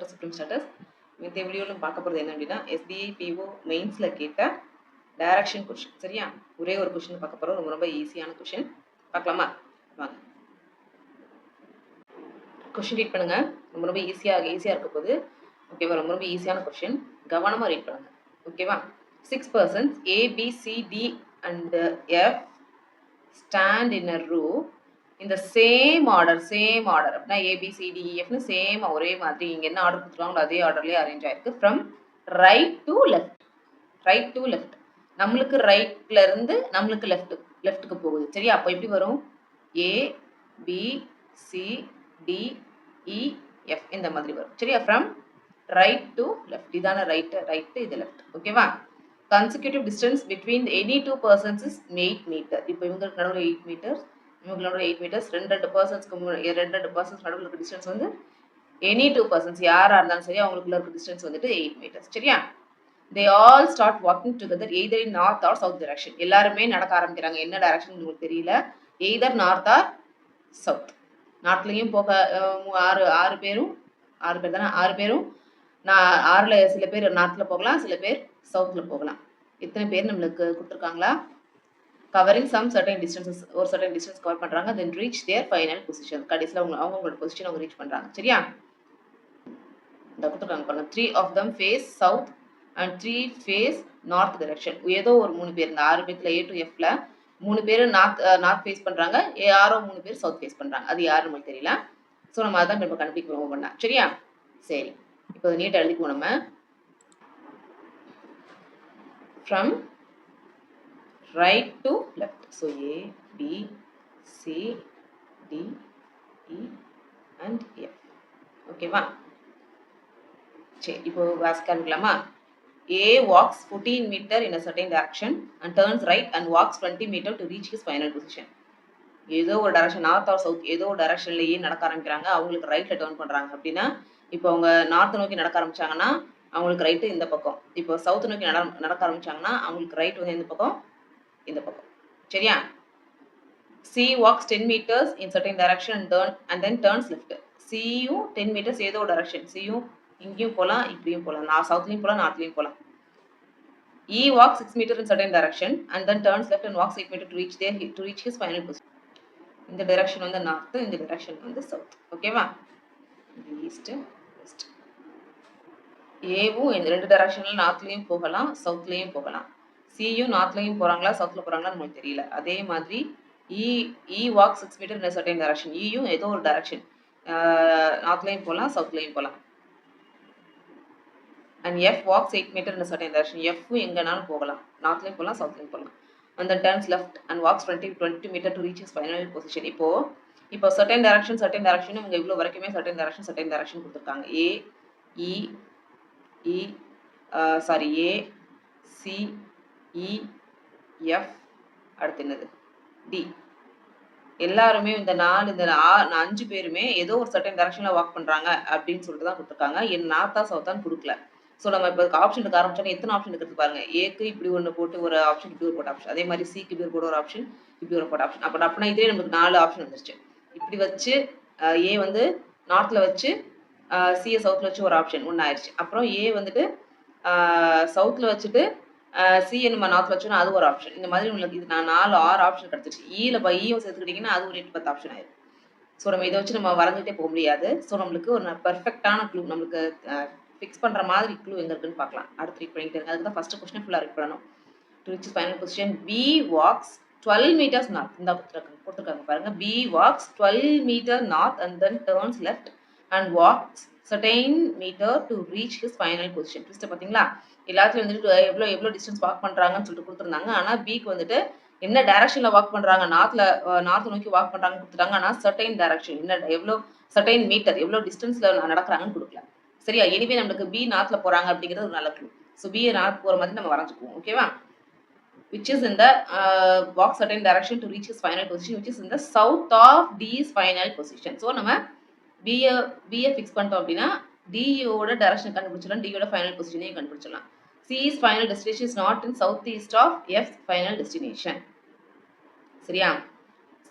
To supreme status. இந்த வீடியோவில் பார்க்க போகிறது என்ன அப்படின்னா, எஸ்பிஐ பிஓ மெயின்ஸில் கேட்ட டைரக்ஷன் கொஷின். சரியா, ஒரே ஒரு கொஷின் பார்க்க போகிறோம். ரொம்ப ரொம்ப ஈஸியான கொஷின். பார்க்கலாமா? வாங்க கொஷின் ரீட் பண்ணுங்க. ரொம்ப ரொம்ப ஈஸியாக இருக்க போது. ஓகேவா? ரொம்ப ரொம்ப ஈஸியான கொஷின். கவனமாக ரீட் பண்ணுங்க. ஓகேவா? 6 persons A, B, C, D and F stand in a row in the same order அப்படின்னா ABCDEFனு சேம் ஒரே மாதிரி இங்கே என்ன ஆர்டர் கொடுத்துருக்காங்களோ அதே ஆர்டர்லேயே அரேஞ்ச் ஆயிருக்கு. ஃப்ரம் ரைட் டு லெஃப்ட் நம்மளுக்கு ரைட்ல இருந்து நம்மளுக்கு லெஃப்ட்டுக்கு போகுது. சரியா, அப்போ எப்படி வரும்? ABCDEF இந்த மாதிரி வரும். சரியா, ஃப்ரம் ரைட் டு லெஃப்ட். இதான ரைட்டு இது லெஃப்ட். ஓகேவா? consecutive distance between any two persons is 8 meter. இப்போ இவங்களுக்கு நடுவில் 8 meters, இவங்களுக்கு நடுவில் 8 meters. ரெண்டு பர்சன்ஸ் நடுவில் இருக்க டிஸ்டன்ஸ் வந்து எனி டூ பர்சன்ஸ் யாராக இருந்தாலும் சரி அவங்களுக்குள்ள இருக்க டிஸ்டன்ஸ் வந்துட்டு 8 meters. சரியா, they all start walking together either in north or south direction. எல்லாருமே நடக்க ஆரம்பிக்கிறாங்க. என்ன டைரக்ஷன் உங்களுக்கு தெரியல. Either north or south. நார்த்லையும் போக ஆறு பேரும் நான் ஆறுல சில பேர் நார்த்ல போகலாம், சில பேர் சவுத்ல போகலாம். இத்தனை பேர் நம்மளுக்கு கொடுத்துருக்காங்களா? கவரிங் சம் சர்டன் டிஸ்டன்சஸ், ஒரு சர்டன் டிஸ்டன்ஸ் கவர் பண்றாங்க. தென் ரீச் தேர் ஃபைனல் பொசிஷன். கடைசியில் அவங்களோட பொசிஷன் அவங்க ரீச் பண்றாங்க. சரியா, இந்த கொடுத்துருக்காங்க பாருங்க. 3 of them face south and 3 face north direction. ஏதோ ஒரு 3 பேர், இந்த 6 பேர்ல A to Fல 3 பேர் நார்த் ஃபேஸ் பண்றாங்க, யாரோ 3 பேர் சவுத் ஃபேஸ் பண்றாங்க. அது யாரு நமக்கு தெரியல. ஸோ நம்ம அதான் இப்போ கண்டுபிடிக்க பண்ணா. சரியா, சரி, இப்போ நீட்டா எழுதிக்குவோம் நம்ம. From right to left. So A, B, C, D, E and F. ஓகேவா? சரி, இப்போ வாசிக்கலாமா? A walks 14 meter in a certain direction and turns right and walks 20 meter to reach his final position. ஏதோ ஒரு டைரக்ஷன், நார்த் ஆர் சவுத், ஏதோ ஒரு டைரக்ஷன்லயே நடக்க ஆரம்பிக்கிறாங்க. அவங்களுக்கு ரைட்ல டர்ன் பண்றாங்க. அப்படின்னா இப்போ அவங்க நார்த் நோக்கி நடக்க ஆரம்பிச்சாங்கன்னா அவங்களுக்கு ரைட்டு இந்த பக்கம். இப்போ சவுத் நோக்கி நடக்க ஆரம்பிச்சாங்கன்னா அவங்களுக்கு ரைட் வந்து இந்த பக்கம், இந்த பக்கம். சரியா, C walks 10 meters in certain direction and then turns left. Cயும் 10 meters ஏதோ ஒரு டைரக்ஷன். Cயும் இங்கேயும் போகலாம், இப்படியும் போகலாம், சவுத்லையும் போகலாம், நார்த்லையும் போகலாம். E walks 6 meters in certain direction and then turns left and walks 8 meters to reach his final position. இந்த டைரக்ஷன் வந்து நார்த், இந்த டைரக்ஷன் வந்து சவுத். ஓகேவா? East west. ஏவும் இந்த ரெண்டு டைரக்ஷன்ல நார்த்லயும் போகலாம், சவுத்லயும் போகலாம். சியும் நார்த்லயும் போறாங்களா சவுத்ல போறாங்களா நமக்கு தெரியல. அதே மாதிரி E walk 6 meter in certain direction. இயும் ஏதோ ஒரு டைரக்ஷன், நார்த்லயும் போகலாம், சவுத்லயும் போகலாம். And F walks 8 meter in certain direction. எஃப்பும் எங்கனாலும் போகலாம், நார்த்லயும் போகலாம், சவுத்லயும் போகலாம். And then turns left and walks 20 meter to reach his final position. இப்போ சர்டன் டைரக்ஷன் இவங்க இவ்வளோ வரைக்குமே சர்டன் டைரக்ஷன் கொடுத்துருக்காங்க. ஏ சி இ எஃப், அடுத்து என்னது டி. எல்லாருமே இந்த 5 பேருமே ஏதோ ஒரு சர்டன் டைரக்ஷன்ல வாக் பண்றாங்க அப்படின்னு சொல்லிட்டு தான் கொடுத்துருக்காங்க. என் நார்த்தா சவுத்தான்னு கொடுக்கல. ஸோ நம்ம இப்போ ஆப்ஷன் எடுக்க ஆரம்பிச்சோன்னா எத்தனை ஆப்ஷன் இருக்கிறது பாருங்க. ஏக்கு இப்படி ஒன்று போட்டு ஒரு ஆப்ஷன், இப்படி ஒரு போட்ட ஆப்ஷன், அதே மாதிரி சிக்கு இப்படி ஒரு போட்ட ஒரு ஆப்ஷன், இப்படி ஒரு போட்ட ஆப்ஷன். அப்படின்னா இதே நமக்கு 4 ஆப்ஷன் வந்துருச்சு. இப்படி வச்சு ஏ வந்து நார்த்ல வச்சு சிஏ சவுத்ல வச்சு ஒரு ஆப்ஷன் ஒன்று ஆயிடுச்சு. அப்புறம் ஏ வந்துட்டு சவுத்ல வச்சுட்டு சிஏ நம்ம நார்த்ல வச்சோன்னா அது ஒரு ஆப்ஷன். இந்த மாதிரி உங்களுக்கு இது 6 ஆப்ஷன் கிடச்சிருச்சு. ஈல ஈயும் சேர்த்துக்கிட்டிங்கன்னா அது ஒரு 8-10 ஆப்ஷன் ஆயிடும். ஸோ நம்ம இதை வச்சு நம்ம வரைஞ்சிட்டே போக முடியாது. ஸோ நம்மளுக்கு ஒரு பர்ஃபெக்டான க்ளூ, நம்மளுக்கு ஃபிக்ஸ் பண்ணுற மாதிரி க்ளூ எங்கே இருக்குன்னு பார்க்கலாம். அடுத்து ரீட் பண்ணிக்கிட்டு இருக்கு. அதுக்கு தான் ஃபஸ்ட்டு கொஸ்டின் ஃபுல்லாக ரீட் பண்ணணும். To reach final position. B walks 12 meters north. இந்த கொடுத்துருக்காங்க பாருங்க. B walks 12 meter north and then turns left and walks certain meter to reach his final position. Twist பார்த்தீங்களா? எல்லாத்துலையும் வந்துட்டு எவ்வளோ டிஸ்டன்ஸ் வாக் பண்ணுறாங்கன்னு சொல்லிட்டு கொடுத்துருந்தாங்க. ஆனால் பிக்கு வந்துட்டு என்ன டைரக்ஷனில் வாக் பண்ணுறாங்க, நார்த் நோக்கி வாக் பண்ணுறாங்கன்னு கொடுத்துட்டாங்க. ஆனால் சர்டைன் டைரக்ஷன் என்ன, எவ்வளோ சர்டைன் மீட்டர், எவ்வளோ டிஸ்டன்ஸில் நடக்கிறாங்கன்னு கொடுக்கல. சரியா, எனிவே நம்மளுக்கு பி நார்த்ல போறாங்க அப்படிங்கிறது ஒரு நல்ல க்ளூ. ஸோ பி நார்த் போகிற மாதிரி நம்ம வரைஞ்சுக்குவோம். ஓகேவா? which is in the walk certain direction to reach his final position, which is in the south of D's final position. So நம்ம பிஏ ஃபிக்ஸ் பண்ணிட்டோம் அப்படின்னா டியோட டைரக்ஷன் கண்டுபிடிச்சிடலாம், டியோட ஃபைனல் பொசிஷனையும் கண்டுபிடிச்சிடலாம். C's final destination is not in southeast of F's final destination. சரியா,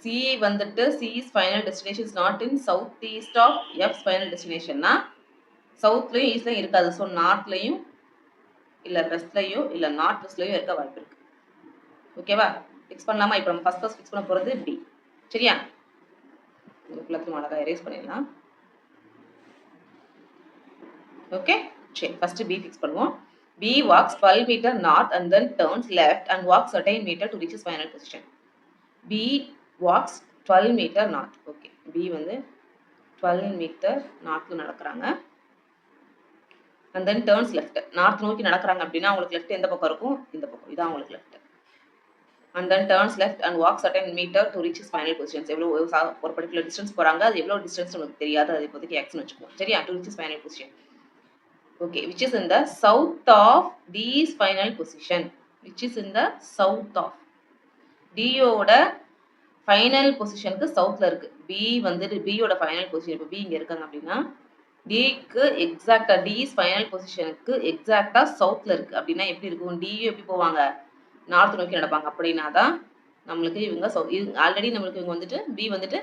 C வந்துட்டு C's final destination is not in southeast of F's final destination. சவுத்லயும் ஈஸ்ட்லயும் இருக்காது. So நார்த்லயும் இல்ல வெஸ்ட்லயோ இல்ல நார்த் வெஸ்ட்லயோ இருக்க வாய்ப்பு இருக்கு. ஓகேவா? ஃபிக்ஸ் பண்ணலாமா? இப்போ நம்ம ஃபர்ஸ்ட் ஃபிக்ஸ் பண்ண போறது பி. சரியா? எல்லாத்தையும் அழகா எரேஸ் பண்ணிடலாம். ஓகே, சரி, ஃபர்ஸ்ட் பி ஃபிக்ஸ் பண்ணுவோம். B walks 12 meter north and then turns left and walks certain meter to reach his final position. B walks 12 meter north. Okay, B வந்து 12 metre நார்த்ல நடக்கிறாங்க. and then turns left. North நோக்கி நடக்கிறாங்க அப்படின்னா அவங்களுக்கு left எந்த பக்கம் இருக்கும்? இந்த பக்கம். இதான் அவங்களுக்கு left. and then turns left and walks certain meter to reach his final position. எவ்வளவு ஒரு பர்టిక్యులர் டிஸ்டன்ஸ் போறாங்க. அது எவ்வளவு டிஸ்டன்ஸ் நமக்கு தெரியாது. அது இப்போதைக்கு x னு வெச்சுக்குவோம். சரியா? to reach his final position. Okay, which is in the south of D's final position. Which is in the south of D யோட ஃபைனல் பொசிஷனுக்கு சவுத்ல இருக்கு. B வந்துட்டு B யோட ஃபைனல் பொசிஷன். இப்போ B இங்க இருக்காங்க அப்படின்னா Dக்கு எக்ஸாக்டா D's ஃபைனல் பொசிஷனுக்கு எக்ஸாக்டா சவுத்ல இருக்கு. அப்படின்னா எப்படி இருக்கும்? D எப்படி போவாங்க? நார்த் நோக்கி நடப்பாங்க. அப்படின்னா தான் நம்மளுக்கு இவங்க ஆல்ரெடி நம்மளுக்கு இவங்க வந்துட்டு B வந்துட்டு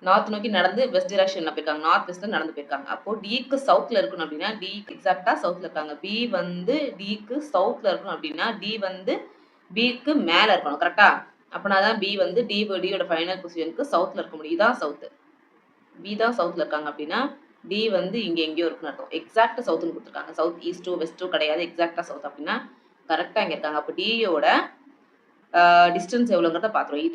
நார்த் நோக்கி நடந்து வெஸ்ட் டிரெக்ஷன்ல போயிருக்காங்க. நார்த் வெஸ்ட்ல நடந்து போயிருக்காங்க. அப்போ டிக்கு சவுத்ல இருக்கணும் அப்படின்னா டிக்கு எக்ஸாக்டா சவுத்ல இருக்காங்க. பி வந்து டிக்கு சவுத்ல இருக்கணும் அப்படின்னா டி வந்து பிக்கு மேல இருக்கணும். கரெக்டா? அப்படின்னாதான் பி வந்து டியோட ஃபைனல் பொசிஷனுக்கு சவுத்ல இருக்க முடியும். இதான் சவுத். பி தான் சவுத்ல இருக்காங்க அப்படின்னா டி வந்து இங்க எங்கேயோ இருக்குன்னு அர்த்தம். எக்ஸாக்டா சவுத்னு கொடுத்துருக்காங்க. சவுத் ஈஸ்டோ வெஸ்டோ கிடையாது. எக்ஸாக்டா சவுத் அப்படின்னா கரெக்டா இங்க இருக்காங்க. அப்போ டியோட டிஸ்டன்ஸ் எவ்வளோங்கிறத பார்த்துருவோம்.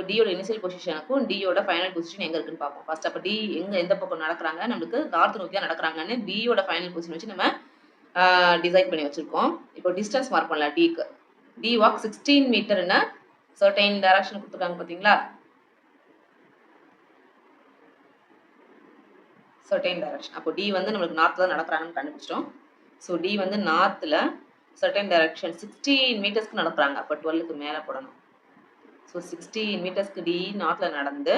டியோட இனிஷியல் பொசிஷனுக்கும் டியோட ஃபைனல் பொசிஷன் எங்கே இருக்குன்னு பார்ப்போம். ஃபர்ஸ்ட் அப்போ டி எந்த பக்கம் நடக்கிறாங்க? நம்மளுக்கு நார்த் நோக்கி தான் நடக்கிறாங்கன்னு பியோட ஃபைனல் பொசிஷன் வச்சு நம்ம டிசைட் பண்ணி வச்சிருக்கோம். இப்போ டிஸ்டன்ஸ் மார்க் பண்ணலாம். டிக்கு டி வாக் 16 மீட்டர்னு சர்டைன் டைரக்ஷன் கொடுத்துருக்காங்க பார்த்தீங்களா? Certain direction. அப்போ டி வந்து நம்மளுக்கு நார்த்ல தான் நடக்கிறாங்கன்னு கண்டுபிடிச்சிட்டோம். ஸோ டி வந்து நார்த்தில் certain direction 16 மீட்டர்ஸ்க்கு நடக்கிறாங்க. அப்போ 12க்கு மேலே போடணும். ஸோ 16 மீட்டர்ஸ்க்கு டி நார்த்ல நடந்து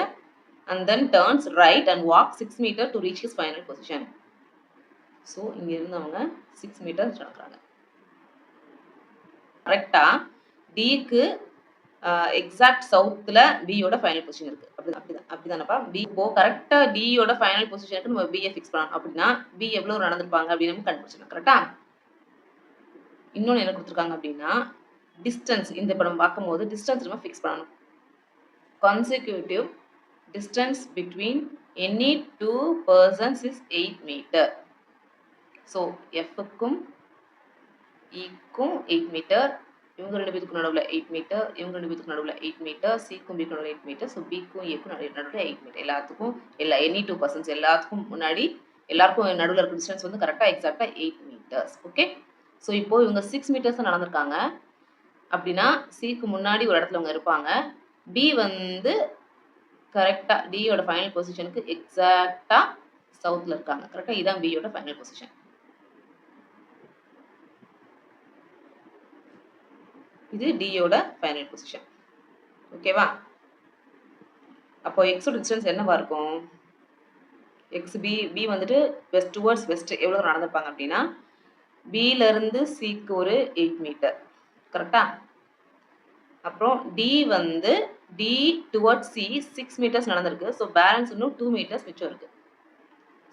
and then turns right and walks 6 meter to reach his final position. So இங்க இருந்து அவங்க 6 மீட்டர்ஸ் நடக்கிறாங்க. கரெக்டா டிக்கு எக்ஸாக்ட் சவுத்துல பியோட ஃபைனல் பொசிஷன் இருக்கு. அப்படிதானப்பா? பி இப்போ கரெக்டா டியோட ஃபைனல் பொசிஷனுக்கு நம்ம பியை ஃபிக்ஸ் பண்ணணும். அப்படின்னா பி எவ்வளவு நடந்திருப்பாங்க அப்படின்னு நம்ம கண்டுபிடிச்சிடணும். கரெக்டா? இன்னொன்று என்ன கொடுத்துருக்காங்க அப்படின்னா டிஸ்டன்ஸ். இந்த இப்போ நம்ம பார்க்கும்போது டிஸ்டன்ஸ் நம்ம ஃபிக்ஸ் பண்ணணும். consecutive distance between any two persons is 8 meter. So எஃப்க்கும் ஈக்கும் 8 மீட்டர், இவங்க ரெண்டு பேருக்கு நடுவில் 8 மீட்டர், இவங்க ரெண்டு பேருக்கு நடுவில் 8 மீட்டர், சிக்கும் பிக்கும் நடுவில் 8 மீட்டர். ஸோ பிக்கும் ஏக்கும் நடுவில் 8 மீட்டர். எல்லாத்துக்கும் எனி டூ பர்சன்ஸ் எல்லாத்துக்கும் முன்னாடி எல்லாருக்கும் நடுவில் இருக்க டிஸ்டன்ஸ் வந்து கரெக்டாக எக்ஸாக்டாக 8 மீட்டர்ஸ். ஓகே, ஸோ இப்போ இவங்க 6 மீட்டர்ஸ் நடந்திருக்காங்க அப்படின்னா சிக்கு முன்னாடி ஒரு இடத்துல அவங்க இருப்பாங்க. பி வந்து கரெக்டாக டியோட ஃபைனல் பொசிஷனுக்கு எக்ஸாக்டாக சவுத்தில் இருக்காங்க. கரெக்டாக இதுதான் பியோட ஃபைனல் பொசிஷன். இது டியோட ஃபைனல் பொசிஷன். ஓகேவா? அப்போ எக்ஸோட டிஸ்டன்ஸ் என்னவா இருக்கும்? எக்ஸ் பி வந்துட்டு வெஸ்ட் டுவர்ட்ஸ் வெஸ்ட் எவ்வளோ நடந்திருப்பாங்க அப்படின்னா பில இருந்து சிக்கு ஒரு 8 மீட்டர். கரெக்டா? அப்புறம் டி வந்து டி டுவர்ட்ஸ் சி 6 மீட்டர்ஸ் நடந்திருக்கு. ஸோ பேலன்ஸ் இன்னும் 2 மீட்டர்ஸ் மிச்சம் இருக்கு.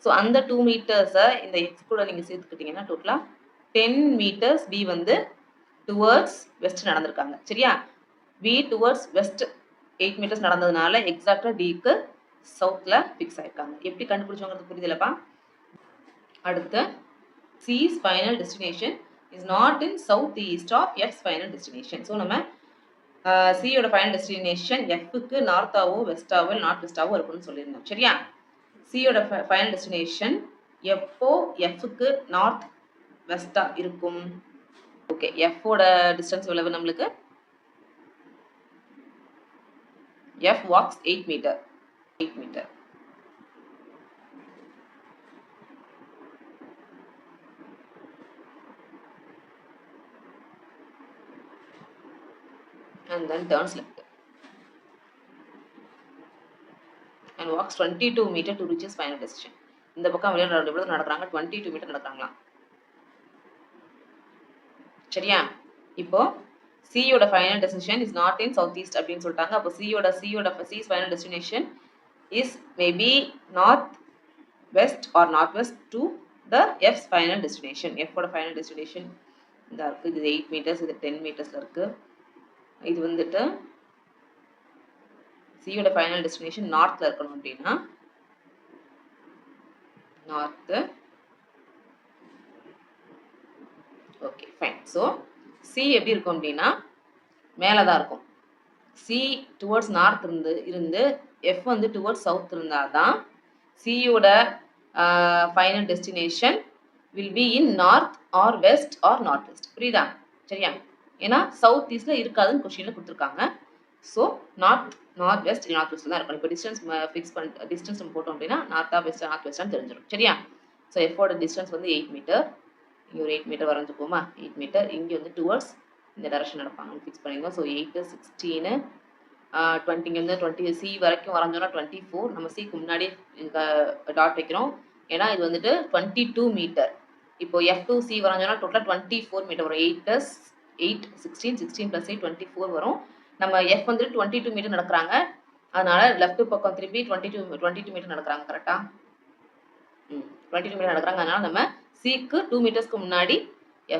ஸோ அந்த 2 மீட்டர்ஸை இந்த எக்ஸ் கூட நீங்கள் சேர்த்துக்கிட்டீங்கன்னா டோட்டலாக 10 மீட்டர்ஸ் பி வந்து டுவர்ட்ஸ் வெஸ்ட் நடந்திருக்காங்க. சரியா? பி டுவர்ட்ஸ் வெஸ்ட் 8 மீட்டர்ஸ் நடந்ததுனால எக்ஸாக்டாக டிக்கு சவுத்தில் ஃபிக்ஸ் ஆயிருக்காங்க. எப்படி கண்டுபிடிச்சவங்கிறது புரியுதுலப்பா? அடுத்து C's final destination is not in southeast of F's final destination. So நம்ம சியோட ஃபைனல் டெஸ்டினேஷன் எஃப்க்கு நார்த்தாவோ வெஸ்டாவோ நார்த் வெஸ்டாவோ இருக்குன்னு சொல்லியிருந்தோம். சரியா? சியோட ஃபைனல் டெஸ்டினேஷன் எப்போ எஃப்க்கு நார்த் வெஸ்டா இருக்கும்? ஓகே, எஃபோட டிஸ்டன்ஸ் எவ்வளவு நம்மளுக்கு? F walks 8 meter. 8 meter. and then turns left and walks 22 meter to reach his final destination. இந்த பக்கம் எவ்வளவு நடக்கிறாங்க? 22 மீட்டர் நடக்கிறாங்களாம். சரியா? இப்போ சியோட final destination is not in south east அப்படின்னு சொல்லிட்டாங்க. அப்போ C's final destination is maybe north west or north west to the F's final destination. F ஓட final destination இந்த இருக்கு. இது 8 meters, இது 10 metersல இருக்கு. இது வந்துட்டு C ஓட final destination நார்த்ல இருக்கணும் அப்படின்னா north. Okay fine. So C எப்படி இருக்கும் அப்படின்னா மேலே தான் இருக்கும். C டுவர்ட்ஸ் நார்த் இருந்து F வந்து டுவர்ட்ஸ் சவுத் இருந்தால் தான் சியோட final destination will be in north or west or north west. புரியுதா? சரியா? ஏன்னா சவுத் ஈஸ்டில் இருக்காதுன்னு கொஸ்டினில் கொடுத்துருக்காங்க. So north west north west தான் இருக்கும். இப்போ டிஸ்டன்ஸ் ஃபிக்ஸ் பண்ணி டிஸ்டன்ஸ் நம்ம போட்டோம் அப்படின்னா நார்த்தா வெஸ்டா நார்த் வெஸ்டான்னு தெரிஞ்சிடும். சரியா? ஸோ எஃபோட டிஸ்டன்ஸ் வந்து 8 மீட்டர். இங்கே ஒரு 8 மீட்டர் வரைஞ்சிப்போமா? 8 மீட்டர். இங்கே வந்து டுவர்ட்ஸ் இந்த டைரக்ஷன் நடப்பாங்க ஃபிக்ஸ் பண்ணிடுவோம். ஸோ 8 16 20 இங்கேருந்து 20 சி வரைக்கும் வரைஞ்சோன்னா 24. நம்ம சிக்கு முன்னாடி டாட் வைக்கிறோம். ஏன்னா இது வந்துட்டு 22 மீட்டர். இப்போ F2C வரைஞ்சோன்னா டோட்டலாக 24 மீட்டர் வரும். 8 + 8 16 16 + 8 24 வரும். நம்ம F வந்துட்டு 22 மீட்டர் நடக்கிறாங்க. அதனால லெஃப்ட் பக்கம் திரும்பி 22 மீட்டர் நடக்கிறாங்க. கரெக்டா? 22 மீட்டர் நடக்கிறாங்க. அதனால நம்ம சிக்கு 2 மீட்டர்ஸ்க்கு முன்னாடி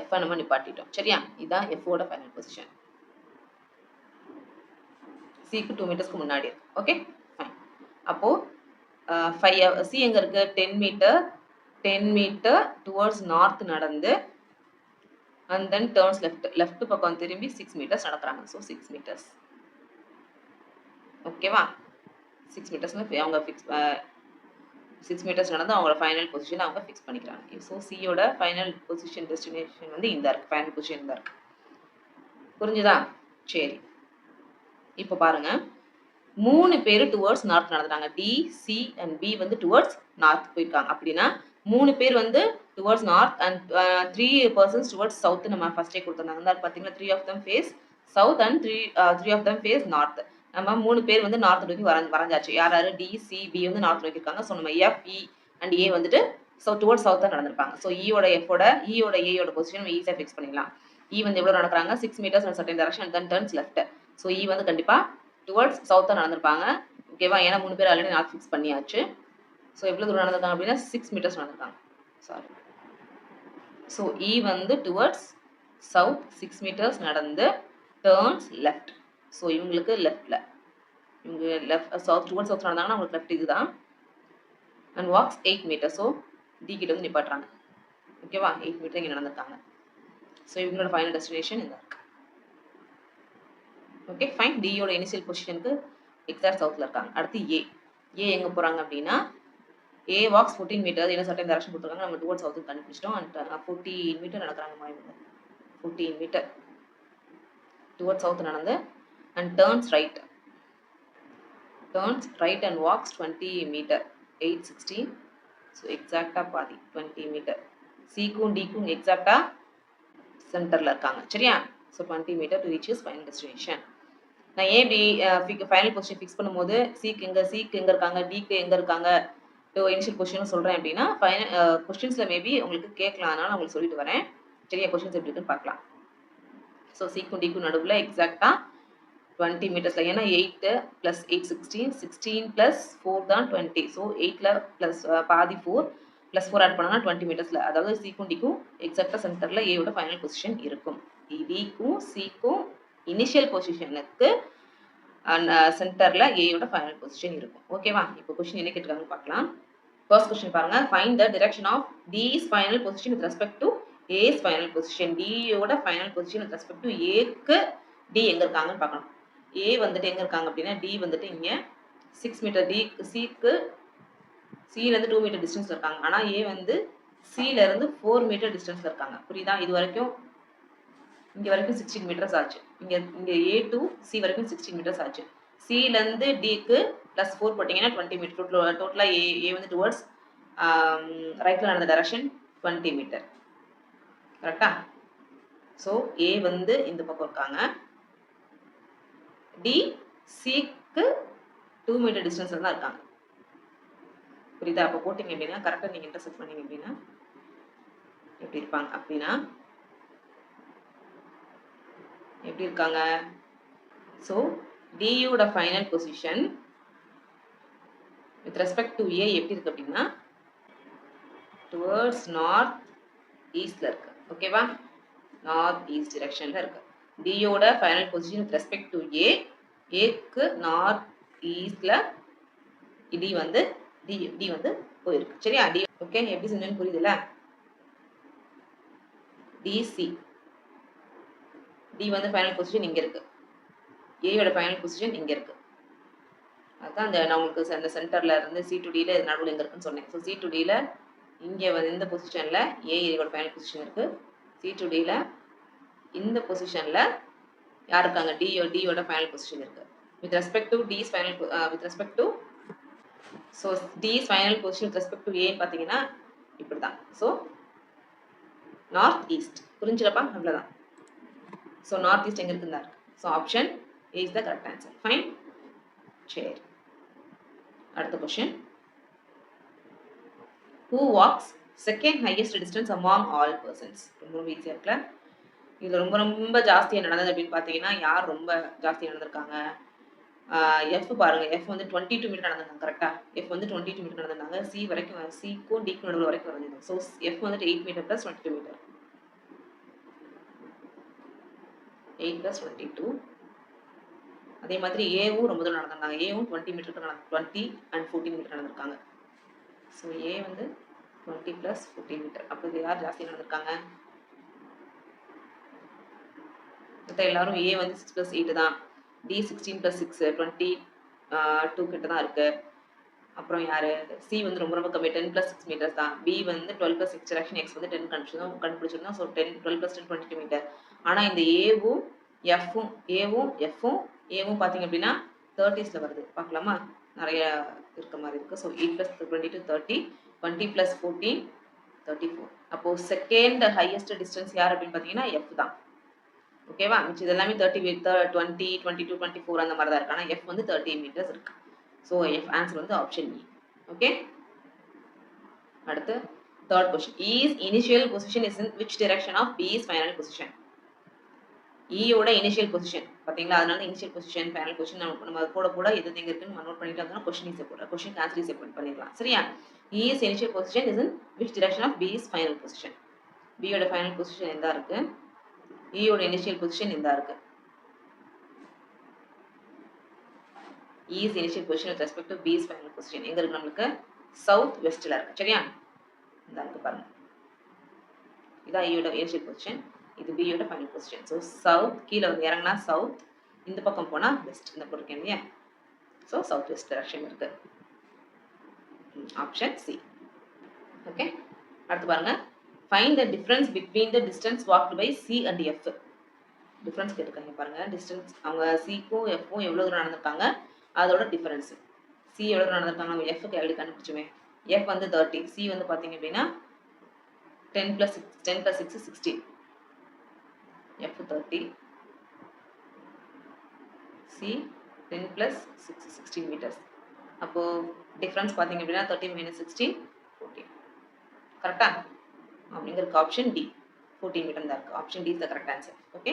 F நம்ம நிப்பாட்டிட்டோம். சரியா? இதுதான் F-ஓட ஃபைனல் பொசிஷன். சிக்கு 2 மீட்டர்ஸ்க்கு முன்னாடி இருக்கு. Okay fine. அப்போது சி எங்கே இருக்குது? 10 மீட்டர் டுவர்ட்ஸ் நார்த் நடந்து அண்ட் தென் டர்ன்ஸ் லெஃப்ட் பக்கம் திரும்பி 6 மீட்டர்ஸ் நடக்கிறாங்க. So 6 meters. ஓகேவா? 6 மீட்டர்ஸ்னு அவங்க ஃபிக்ஸ் 6 மீட்டர்ஸ் நடந்து அவங்களோட ஃபைனல் பொசிஷன் அவங்க ஃபிக்ஸ் பண்ணிக்கிறாங்க. ஸோ சியோட ஃபைனல் பொசிஷன் டெஸ்டினேஷன் வந்து இந்த இருக்குது. ஃபைனல் பொசிஷன் இந்த இருக்குது. புரிஞ்சுதா? சரி. இப்போ பாருங்க, 3 பேர் டுவர்ட்ஸ் நார்த் நடந்துட்டாங்க. டி சி அண்ட் பி வந்து டுவர்ட்ஸ் நார்த் போயிருக்காங்க. அப்படின்னா 3 பேர் வந்து towards north and 3 persons towards south நம்ம ஃபர்ஸ்டே கொடுத்துருந்தாங்க. பார்த்தீங்கன்னா 3 of them face south and 3 of them face north. நம்ம 3 பேர் வந்து நார்த் நோக்கி வரைஞ்சாச்சு. யார் யார்? டி சி பி வந்து நார்த் நோக்கி இருக்காங்க. ஸோ நம்ம எஃப் இ அண்ட் ஏ வந்துட்டு டுவர்ட்ஸ் சவுத் தான் நடந்திருப்பாங்க. ஸோ இயோட எஃபோட இயோட ஏயோட பொசிஷன் நம்ம ஈஸியாக ஃபிக்ஸ் பண்ணிடலாம். இ வந்து எவ்வளோ நடக்கிறாங்க? 6 meters and certain direction and then turns left. So E வந்து கண்டிப்பாக டுவர்ட்ஸ் சவுத்தாக நடந்திருப்பாங்க. ஓகேவா? ஏன்னா 3 பேர் ஆல்ரெடி நார்த் ஃபிக்ஸ் பண்ணியாச்சு. ஸோ எவ்வளோ தூரம் நடந்திருக்காங்க அப்படின்னா 6 மீட்டர்ஸ் நடந்திருக்காங்க. சாரி. ஸோ இ வந்து டுவர்ட்ஸ் சவுத் 6 மீட்டர்ஸ் நடந்து டர்ன்ஸ் லெஃப்ட். ஸோ இவங்களுக்கு லெஃப்டில் இவங்க லெஃப்ட் சவுத் டுவர்ட்ஸ் சவுத் நடந்தாங்கன்னா அவங்களுக்கு லெஃப்ட் இதுதான். And walks 8 meter. So D கிட்ட வந்து நிப்பாட்டுறாங்க. ஓகேவா? 8 மீட்டர் இங்கே நடந்திருக்காங்க. ஸோ இவங்களோட ஃபைனல் டெஸ்டினேஷன் இதாக இருக்கு. Okay fine. டியோட இனிஷியல் பொசிஷனுக்கு எக்ஸாக்ட் சவுத்தில் இருக்காங்க. அடுத்து ஏ எங்கே போகிறாங்க அப்படின்னா ஏ வாக்ஸ் 14 மீட்டர். என்ன சர்டன் டைரக்ஷன் கொடுத்துருக்காங்க. நம்ம டுவர்ட்ஸ் சவுத்துக்கு கண்டுபிடிச்சிட்டோம். அண்ட் 14 மீட்டர் நடக்கிறாங்க. 14 மீட்டர் டுவர்ட்ஸ் சவுத் நடந்து and turns right and walks 20 meter 8 16. So எக்ஸாக்டாக பாதி 20 மீட்டர். சிக்கும் டிக்கும் எக்ஸாக்டாக சென்டரில் இருக்காங்க. சரியா? So 20 meter to reach is final destination. நான் ஏன் இப்படி ஃபைனல் பொசிஷன் ஃபிக்ஸ் பண்ணும்போது சிக்கு எங்கே இருக்காங்க, டிக்கு எங்கே இருக்காங்க, இனிஷியல் பொசிஷன் சொல்கிறேன் அப்படின்னா கொஸ்டின்ஸில் மேபி உங்களுக்கு கேட்கலாம். அதனால நான் உங்களுக்கு சொல்லிட்டு வரேன். சரியா? கொஸ்டின்ஸ் எப்படி இருக்குன்னு பார்க்கலாம். ஸோ சிக்கும் டிக்கும் நடுவில் எக்ஸாக்டாக 20 மீட்டர்ஸில். ஏன்னா 8 + 8 16 16 + 4 தான் 20. ஸோ 8ல் ப்ளஸ் பாதி 4 + 4 ஆட் பண்ணோம்னா 20 மீட்டர்ஸில். அதாவது சிக்கும் டிக்கும் எக்ஸாக்டாக சென்டரில் ஏயோட ஃபைனல் பொசிஷன் இருக்கும். டிக்கும் சிக்கும் இனிஷியல் பொசிஷனுக்கு சென்டரில் ஏயோட ஃபைனல் பொசிஷன் இருக்கும். ஓகேவா? இப்போ கொஸ்டின் என்ன கேட்டிருக்காங்கன்னு பார்க்கலாம். ஃபர்ஸ்ட் கொஸ்டின் பாருங்க. Find the direction of this final position with respect to A's final position. டியோட final position with respect to ஏக்கு டி எங்கே இருக்காங்கன்னு பார்க்கணும். ஏ வந்துட்டு எங்கே இருக்காங்க அப்படின்னா டி வந்துட்டு இங்கே 6 மீட்டர். டி சிக்கு சிலேருந்து 2 மீட்டர் டிஸ்டன்ஸில் இருக்காங்க. ஆனால் ஏ வந்து சிலேருந்து 4 மீட்டர் டிஸ்டன்ஸில் இருக்காங்க. புரியுதா? இது வரைக்கும் இங்கே வரைக்கும் 16 மீட்டர்ஸ் ஆச்சு. இங்கே ஏ டு சி வரைக்கும் 16 மீட்டர்ஸ் ஆச்சு. சிலேருந்து டிக்கு +4 போட்டிங்கன்னா 20 மீட்டர். டோட்டலாக ஏ வந்து டுவர்ட்ஸ் ரைட்டில் நடந்த டைரக்ஷன் 20 மீட்டர். கரெக்டா? ஸோ ஏ வந்து இந்த பக்கம் இருக்காங்க. டி சிக்கு 2 மீட்டர் டிஸ்டன்ஸில் தான் இருக்காங்க. புரியுதா? அப்போ போட்டிங்க அப்படின்னா கரெக்டாக நீங்கள் இன்டர்செக்ட் பண்ணிங்க அப்படின்னா எப்படி இருப்பாங்க அப்படின்னா எப்படி இருக்காங்க? ஸோ டியோட final position with respect to A எப்படி இருக்கு அப்படின்னா டுவர்ட்ஸ் நார்த் ஈஸ்ட்ல இருக்கு. ஓகேவா? நார்த் ஈஸ்ட் டிரெக்ஷன்ல இருக்கு. டியோட final position with respect to ஏக்கு நார்த் ஈஸ்ட்ல டி வந்து டி வந்து போயிருக்கு. சரியா? டி ஓகே, எப்படி செஞ்சேன்னு புரியுதுல்ல? டிசி டி வந்து ஃபைனல் பொசிஷன் இங்க இருக்கு. ஏயோட ஃபைனல் பொசிஷன் இங்க இருக்கு. அதான் நான் உங்களுக்கு அந்த சென்டர்ல இருந்து சி டு டில நடுவில் எங்க இருக்குன்னு சொன்னேன். ஸோ சி டு டில இங்க வந்து இந்த பொசிஷன்ல ஏயோட ஃபைனல் பொசிஷன் இருக்கு. சி டு டில இந்த பொசிஷன்ல யார் இருக்காங்க? டியோட ஃபைனல் பொசிஷன் இருக்கு. With respect to this final with respect to so this final position with respect to ஏன்னு பார்த்தீங்கன்னா இப்படி தான். ஸோ நார்த் ஈஸ்ட் புரிஞ்சுக்கப்பா? அவ்வளோதான். ஸோ நார்த் ஈஸ்ட் எங்கே இருக்குன்னு இருக்கு. ஸோ option A is the correct answer. Fine. சரி, அடுத்த question. Who walks second highest distance among all persons? ரொம்ப ஈஸியாக இருக்குல்ல? இதில் ரொம்ப ஜாஸ்தியாக நடந்தது அப்படின்னு பார்த்தீங்கன்னா யார் ரொம்ப ஜாஸ்தியாக நடந்திருக்காங்க? எஃப் பாருங்க. எஃப் வந்து 22 மீட்டர் நடந்திருந்தாங்க. கரெக்டாக எஃப் வந்து 22 மீட்டர் நடந்திருந்தாங்க. சி வரைக்கும் சிக்கும் டிக்கும் நடுவில் வரைக்கும் வரைஞ்சிருந்தாங்க. ஸோ எஃப் வந்துட்டு 8 மீட்டர் ப்ளஸ் 22 மீட்டர். 8 + 22. அதே மாதிரி ஏவும் ரொம்ப தூரம் நடந்திருந்தாங்க. ஏவும் 20 மீட்டருக்கு 20 and 14 மீட்டர் நடந்திருக்காங்க. ஸோ ஏ வந்து 20 + 14 மீட்டர். அப்போ இது யார் ஜாஸ்தி நடந்திருக்காங்க? மற்ற எல்லாரும் ஏ வந்து 6 + 8 தான். டி 16 + 6 22 கிட்ட தான் இருக்கு. அப்புறம் யாரு? சி வந்து ரொம்ப கம்மி 10 + 6 மீட்டர்ஸ் தான். பி வந்து 12 + 6 டிரெக்ஷன், எக்ஸ் வந்து 10 கண்டுபிடிச்சிருந்தோம். So 12 + 10 22 metre. ஆனால் இந்த ஏவும் எஃப்பும் பார்த்தீங்க அப்படின்னா 30s வருது. பார்க்கலாமா? நிறைய இருக்க மாதிரி இருக்கு. ஸோ 8 + 22 30, 20 + 14 34. அப்போ செகண்ட் ஹையஸ்ட் டிஸ்டன்ஸ் யார் அப்படின்னு பார்த்தீங்கன்னா எஃப் தான். ஓகேவா? மிச்சம் இது எல்லாமே 30, 20, 22, 24 அந்த மாதிரி தான் இருக்கு. ஆனால் எஃப் வந்து 30 மீட்டர்ஸ் இருக்கு. ஸோ எஃப் ஆன்சர் வந்து ஆப்ஷன் இ. ஓகே, அடுத்து third question. Is initial position is in which direction of B is final position? ஈயோட இனிஷியல் பொசிஷன் பார்த்தீங்களா? அதனால இனிஷியல் பொசிஷன் ஃபைனல் பொசிஷன் நம்ம கூட எது எங்க இருக்குன்னு நோட் பண்ணிட்டு வந்தோம்னா கொஸ்டின் ஆன்சர் ஈஸியாக பண்ணிடலாம். சரியா? Is initial position is in which direction of B is final position? பியோட ஃபைனல் பொசிஷன் எந்தா இருக்கு? ஈயோட இனிஷியல் பொசிஷன் எந்தா இருக்கு? Is initial position with respect to B is final position எங்க இருக்கு? நம்மளுக்கு சவுத் வெஸ்ட்ல இருக்கு. சரியா? இந்த இருக்கு பாருங்க. இதான் ஈயோட இனிஷியல் பொசிஷன், இது பியோட ஃபைனல் பொசிஷன். ஸோ சவுத் கீழே வந்து இறங்கினா சவுத், இந்த பக்கம் போனால் வெஸ்ட். இந்த போட்டிருக்கேன் இல்லையா? ஸோ சவுத் வெஸ்ட் டைரக்ஷன் இருக்கு. Option C. ஓகே, அடுத்து பாருங்க. Find the difference between the distance walked by C and F. Difference கேட்டிருக்காங்க பாருங்க. டிஸ்டன்ஸ் அவங்க சிக்கும் எஃப்பும் எவ்வளோ தூரம் நடந்திருக்காங்க, அதோட டிஃபரன்ஸ். சி எவ்வளோ தூரம் நடந்திருக்காங்க, நம்ம எஃப்க்கு எப்படி கண்டுபிடிச்சுமே? எஃப் வந்து 30, சி வந்து பார்த்தீங்க அப்படின்னா 10 + 6 16. F 30, C 10 + 6 16 meters. அப்போ டிஃபரன்ஸ் பார்த்தீங்க அப்படின்னா 30 - 16 14. கரெக்டா? அப்படிங்கிற ஆப்ஷன் டி 14 மீட்டர் தான் இருக்கு. Option D is the correct answer. Okay,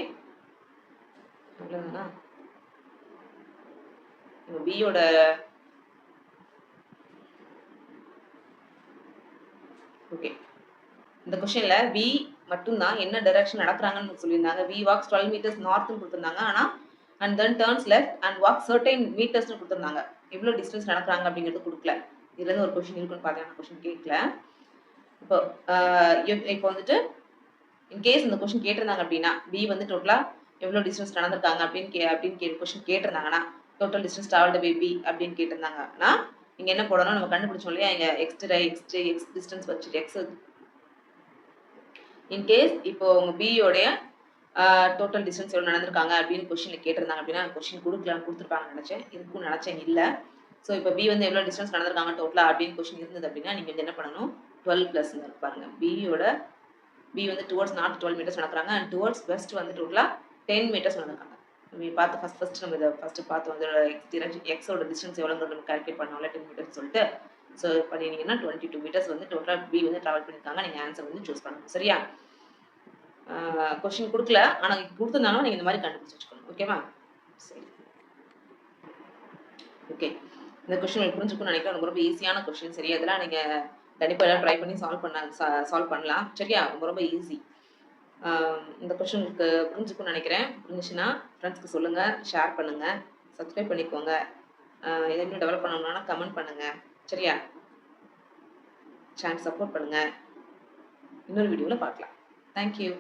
அவ்வளோதானா? இப்போ பியோட ஓகே, இந்த கொஸ்டின்ல வி மட்டும்தான் என்ன டைரக்ஷன் நடக்கிறாங்கன்னு சொல்லியிருந்தாங்க. வி வாக்ஸ் 12 மீட்டர்ஸ் நார்த்னு கொடுத்துருந்தாங்க. ஆனால் and then turns left and walk certain மீட்டர்ஸ்னு கொடுத்துருந்தாங்க. எவ்வளோ டிஸ்டன்ஸ் நடக்கிறாங்க அப்படிங்கிறது கொடுக்கல. இதுலேருந்து ஒரு கொஸ்டின் இருக்குன்னு பார்த்தீங்கன்னா கொஸ்டின் கேட்கல. இப்போ வந்துட்டு இன்கேஸ் இந்த கொஸ்டின் கேட்டிருந்தாங்க அப்படின்னா பி வந்து டோட்டலாக எவ்வளோ டிஸ்டன்ஸ் நடந்திருக்காங்க அப்படின்னு கொஸ்டின் கேட்டிருந்தாங்கன்னா total distance travelled by B அப்படின்னு கேட்டிருந்தாங்கன்னா நீங்கள் என்ன போடணும்? நம்ம கண்டுபிடிச்சோம் இல்லையா? இங்கே எக்ஸ் டிஸ்டன்ஸ் வச்சுட்டு எக்ஸ். இன்கேஸ் இப்போ உங்க பியோடைய டோட்டல் டிஸ்டன்ஸ் எவ்வளோ நடந்திருக்காங்க அப்படின்னு கொஸ்டினில் கேட்டிருந்தாங்க அப்படின்னா கொஸ்டின் கொடுத்துருப்பாங்கன்னு நினச்சேன். இதுக்கும் நினச்சேன் இல்லை. ஸோ இப்போ பி வந்து எவ்வளோ டிஸ்டன்ஸ் நடந்திருக்காங்க டோட்டலாக அப்படின்னு கொஸ்டின் இருந்தது அப்படின்னா நீங்கள் வந்து என்ன பண்ணணும்? 12+ பாருங்க. பி வந்து டுவர்ட்ஸ் நார்த் 12 மீட்டர்ஸ் நடக்கிறாங்க அண்ட் டுவர்ட்ஸ் வெஸ்ட் வந்து டோட்டலாக 10 மீட்டர்ஸ் நடந்திருக்காங்க. நம்ம பார்த்து ஃபர்ஸ்ட் நம்ம இதை பார்த்து வந்து எக்ஸோட டிஸ்டன்ஸ் எவ்வளோங்கிறது நம்ம கால்குலேட் பண்ணோம்ல 10 மீட்டர்ஸ் சொல்லிட்டு. ஸோ பண்ணிங்கன்னா 22 மீட்டர்ஸ் வந்து டோட்டலாக பி வந்து ட்ராவல் பண்ணியிருக்காங்க. நீங்கள் ஆன்சர் வந்து சூஸ் பண்ணணும். சரியா? கொஸ்டின் கொடுக்கல, ஆனால் கொடுத்துருந்தாலும் நீங்கள் இந்த மாதிரி கண்டுபிடிச்சு வச்சுக்கணும். ஓகேவா? சரி, ஓகே. இந்த கொஸ்டின் புரிஞ்சுக்கணும்னு நினைக்கிறேன். ரொம்ப ஈஸியான கொஸ்டின். சரி, அதெல்லாம் நீங்கள் கண்டிப்பா எல்லாம் ட்ரை பண்ணி சால்வ் பண்ணலாம். சரியா? ரொம்ப ரொம்ப ஈஸி. இந்த கொஸ்டின் உங்களுக்கு புரிஞ்சுக்கும்னு நினைக்கிறேன். புரிஞ்சுச்சுன்னா ஃப்ரெண்ட்ஸ்க்கு சொல்லுங்க, ஷேர் பண்ணுங்க, சப்ஸ்கிரைப் பண்ணிக்கோங்க. இதை இன்னும் டெவலப் பண்ணணும்னா கமெண்ட் பண்ணுங்க. சரியா? சேனல் சப்போர்ட் பண்ணுங்க. இன்னொரு வீடியோல பார்க்கலாம். Thank you.